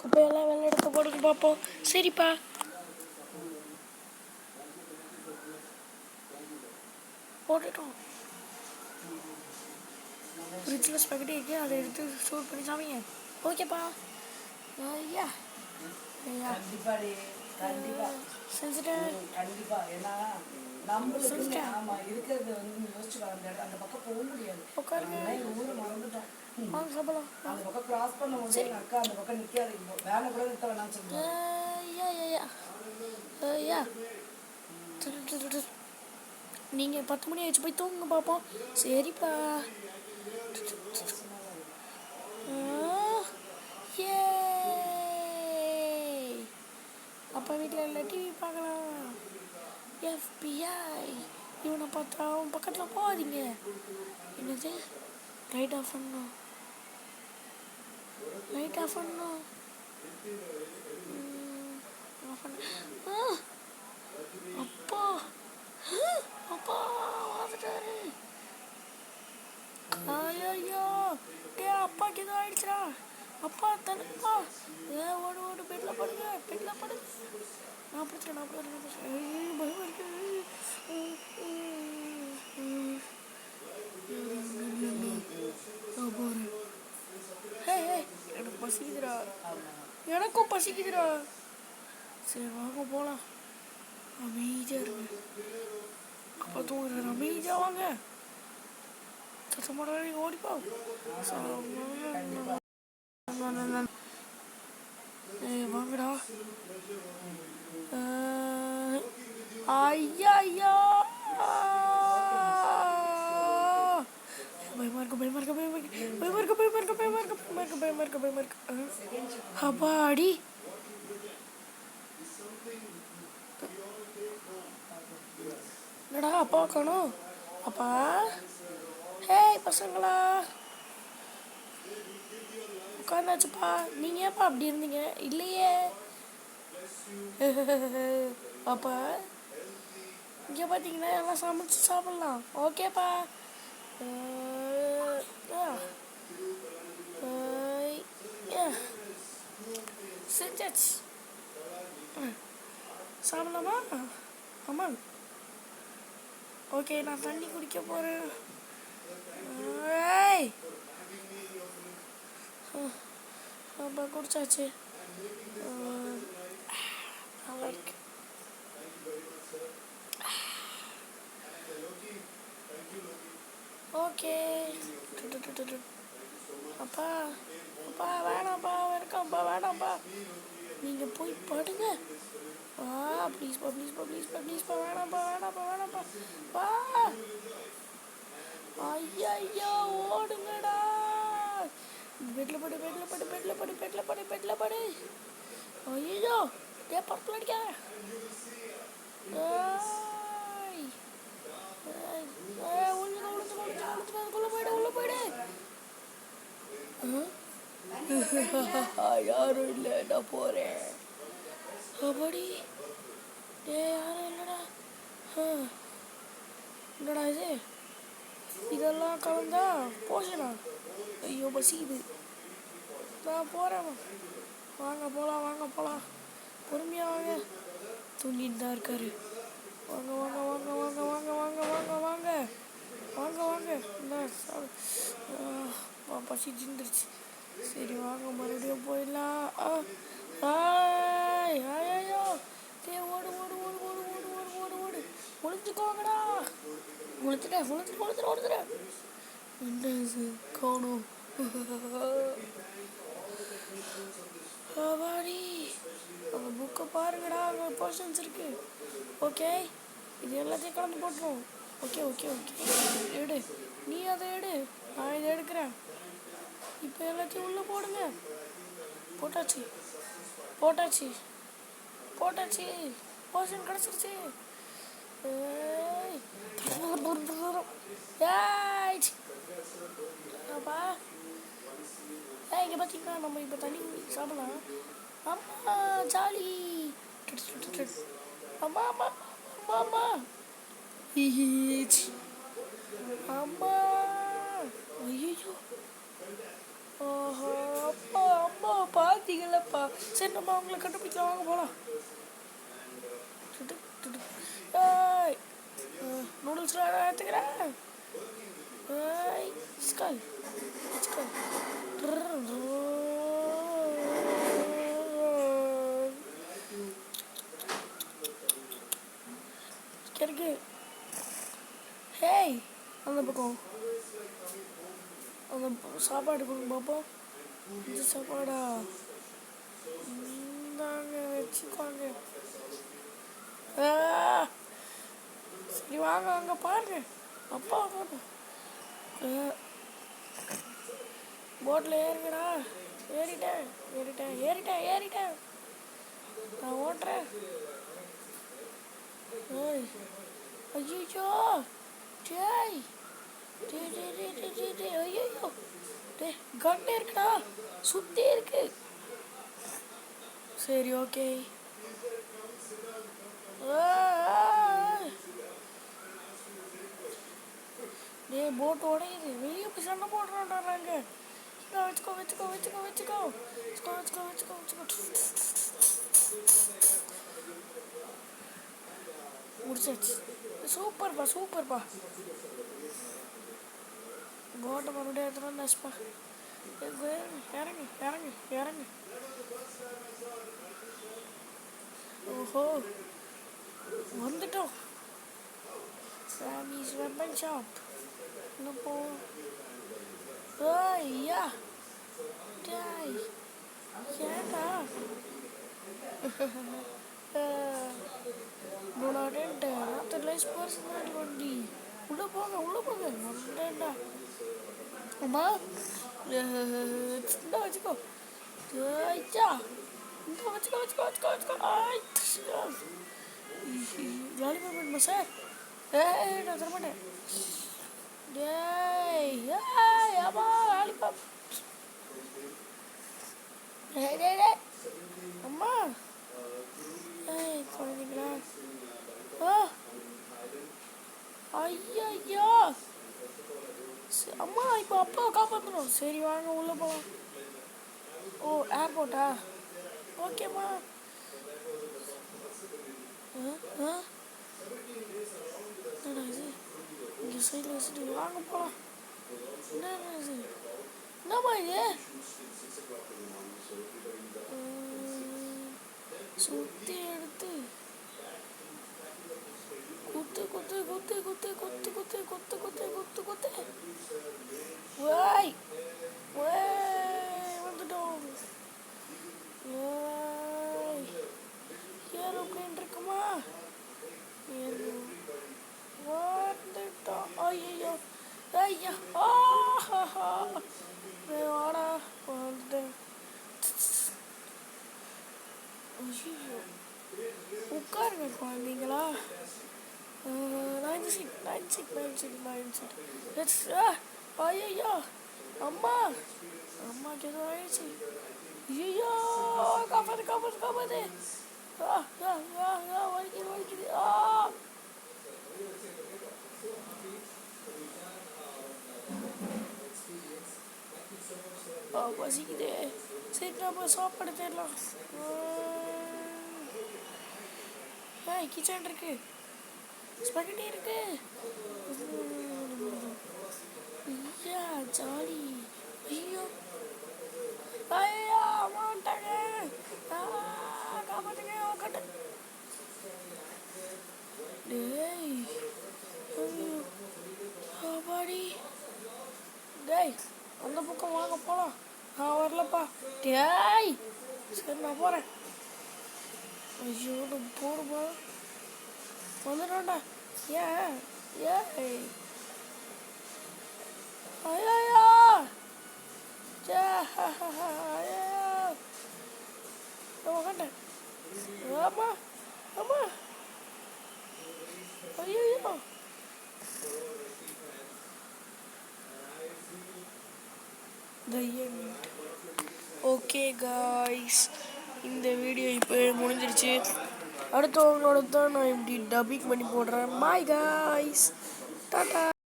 குப்பையெல்லாம் வெள்ளை எடுத்து போடுங்க பார்ப்போம். சரிப்பா. போட்டுட்டோம். ஃப்ரிட்ஜில் ஸ்பெகட்டி இருக்கு, அதை எடுத்து ஸ்டோர் பண்ணி சாமிங்க. ஓகேப்பா. ஐயா ஐயா செஞ்சுட்டேன். உட்காருங்க. வாங்க சாப்பிடலாம். ஐயா நீங்கள் 10 மணி ஆயிடுச்சு, போய் தூங்குங்க பார்ப்போம். சரிப்பா. அப்பா வீட்டில் இல்லை, டிவி பார்க்கலாம். FBI இவனை பார்த்தா அவன் பக்கத்தில் போகாதீங்க. என்னது? லைட் ஆஃப் பண்ணணும். லைட் ஆஃப் பண்ணணும். அப்பா அப்பா வந்துட்டாரு. ஐயோ டே, அப்பாக்கு எதுவும் ஆயிடுச்சுடா. அப்பா தடுப்பா. ஓடு ஓடு, பெட்டில் படுங்க, பெட்டில் படுங்க. நான் பிடிச்சேன். பயம் இருக்கு. போகிறேன். எனக்கு பசிக்குதுடா. எனக்கும் பசிக்குதுடா. சரி வாங்க போகலாம். அமைதியாக இருங்க. அப்பா தூங்குறாரு. அமைதியாக வாங்க. சத்தமாடா, ஓடிப்பா. வாங்கடா. ஐயா பயமா இருக்கு. அப்பாடி. என்னடா அப்பா காணோம்? அப்பா, ஹேய் பசங்களா, உட்காந்தாச்சுப்பா. நீங்கள் ஏன்ப்பா அப்படி இருந்தீங்க? இல்லையே. அப்பா இங்கே பார்த்தீங்கன்னா எல்லாம் சமைச்சு சாப்பிட்லாம். ஓகேப்பா. செஞ்சாச்சு. சாப்பிடலாமா? ஆமாம். ஓகே, நான் தண்ணி குடிக்க போகிறேன். அப்பா குடிச்சாச்சு. நல்லா இருக்கு. ஓகே. அப்பா அப்பா வேணாம்ப்பா, இருக்காப்பா, வேணாம்ப்பா. நீங்கள் போய் படுங்க. ப்ளீஸ்ப்பா வேணாம்ப்பா. வா. ஐயா ஓடுங்கடா. பெட்டில் படு. ஐயோ டே, பர்பிள் அடிக்காத. உள்ள போயிடு. யாரும் இல்லை, நான் போகிறேன். அப்படி டே, யாரும் இல்லைடா. என்னடா இது? இதெல்லாம் கலந்தா போஷனா? ஐயோ பசிக்குது. நான் போகிறேன். வாங்க போகலாம். பொறுமையாக வாங்க. தூங்கிட்டு தான் இருக்காரு. வாங்க. பசி ஜிந்துருச்சு. சரி வாங்க, மறுபடியும் போயிடலாம். ஐயோ டே, ஓடு. ஒளிஞ்சுக்கோங்கடா. ஒளிஞ்சுட்டேன். என்ன காணும்? அவாடி, அந்த புக்கை பாருங்கடா, அங்கே போர்ஷன்ஸ் இருக்கு. ஓகே, இது எல்லாத்தையும் கலந்து போட்டுரும். ஓகே. எடு, நீ அதை எடு, நான் இதை எடுக்கிறேன். இப்போ எல்லாத்தையும் உள்ளே போடுங்க. போட்டாச்சு. போர்ஷன் கிடச்சிருச்சு. அப்பா, இங்கே பார்த்தீங்கன்னா நம்ம இப்போ தண்ணி சாப்பிடலாம். அம்மா ஜாலி. அம்மா ஐயோ ஓஹோ, அப்பா அம்மா பார்த்தீங்களப்பா. சரி, நம்ம அவங்கள கண்டுபிடிக்கலாம், வாங்க போகலாம். ஏய், நூடுல்ஸ்லாம் எடுத்துக்கிறேன். ஏய், ஸ்கல் ஸ்கல். இருக்கு. ஹேய், அந்த பக்கம் அந்த சாப்பாடு கொடுங்க பார்ப்போம். இந்த சாப்பாடா? இந்தாங்க, வச்சுக்கோங்க. சரி, வாங்க வாங்க பாருங்க. அப்பா பாருங்க. போட்டில் ஏறுங்கடா. ஏறிட்டேன் ஏறிட்டேன் ஏறிட்டேன் ஏறிட்டேன். நான் ஓட்டுறேன். ஏய், ஐயோ, டேய் டேய் டேய் டேய் டேய் டேய் டேய், ஐயோ டேய், கண்ணே இருக்குடா, சுத்தி இருக்கு. சரி, ஓகே. டேய், போட் உடையுது. வெளியே போய் சண்டை போடுறான்டாங்க. வச்சுக்கோ வச்சுக்கோ வச்சுக்கோ வச்சுக்கோ வச்சுக்கோ வச்சுக்கோ வச்சுக்கோ வச்சுக்கோ. முடிச்சாச்சு. சூப்பர்ப்பா சூப்பர்ப்பா. போட்டை மறுபடியும் எடுத்துகிட்டு நஷ்பா. இறங்கு இறங்கு இறங்கு. ஓஹோ, வந்துட்டோம். சாமிஸ் வெப்பன் ஷாப். இன்னும் போ. ஐயா, டேய், ஏண்டா? பர்சனல் வண்டி. உள்ள போங்க உள்ள போங்க. வந்தேன்டா. அம்மா, இந்த வச்சுக்கோ. ஐயா, இந்த வச்சுக்கோ வச்சுக்கோ வச்சுக்கோ வச்சுக்கோ. ஜாலி பண்ணுமா சார்? நான் தரமாட்டேன். டேய், ஏய் அம்மா, லாலிபாப். டேய் டேய் டேய், அம்மா. ஏய், குழந்தைங்களா. ஐயா, அம்மா, இப்போ அப்பாவை காப்பாற்றணும். சரி, வாங்க உள்ளே போகலாம். ஓ, ஏர்போர்ட்டா? ஓகேம்மா. என்னடா இது? இங்கே சைடில் வச்சுட்டு வாங்க போகலாம். என்னடா இது? என்னம்மா இது? சுற்றி எடுத்து குத்து குத்து குத்து குத்து குத்து குத்து குத்து குத்து குத்து குத்து. வாய் வந்துட்டோம். ஏரோப்ளேன் இருக்குமா? வந்துட்டோம். ஐயோ ஐயா, வாடா, வந்துட்டேன். ஐயோ, உட்காருங்க குழந்தைங்களா. 96. ஐயோ, அம்மா, அம்மாக்கு எதுவும் ஆயிடுச்சு. ஐயோ, காப்பாது காப்பாது காப்பாது. வலிக்குது வலிக்குது. பசிக்குது. சரி, நம்ம சாப்பாடு தேடலாம். கிச்சன் இருக்கு, ஸ்பெகட்டி இருக்கு. ஐயா, ஜாலி. ஐயோ ஐயா, மாட்டாங்க. காப்பாத்துங்க கட்டு. டேய், ஐயோ பாடி. டேய், அந்த பக்கம் வாங்க போகலாம். நான் வரலப்பா. டேய், சரி, நான் போகிறேன். ஐயோ, நம்ம போடுமா? வந்துடும்டா. ஏன் ஏய், ஐயா, கட்டேன். ஆமா ஆமா. ஐயோ, ஓகே காய்ஸ், இந்த வீடியோ இப்போ முடிஞ்சிருச்சு. அடுத்தவங்களோட தான் நான் இப்படி டப்பிங் பண்ணி போடுறேன். Bye guys, Tata.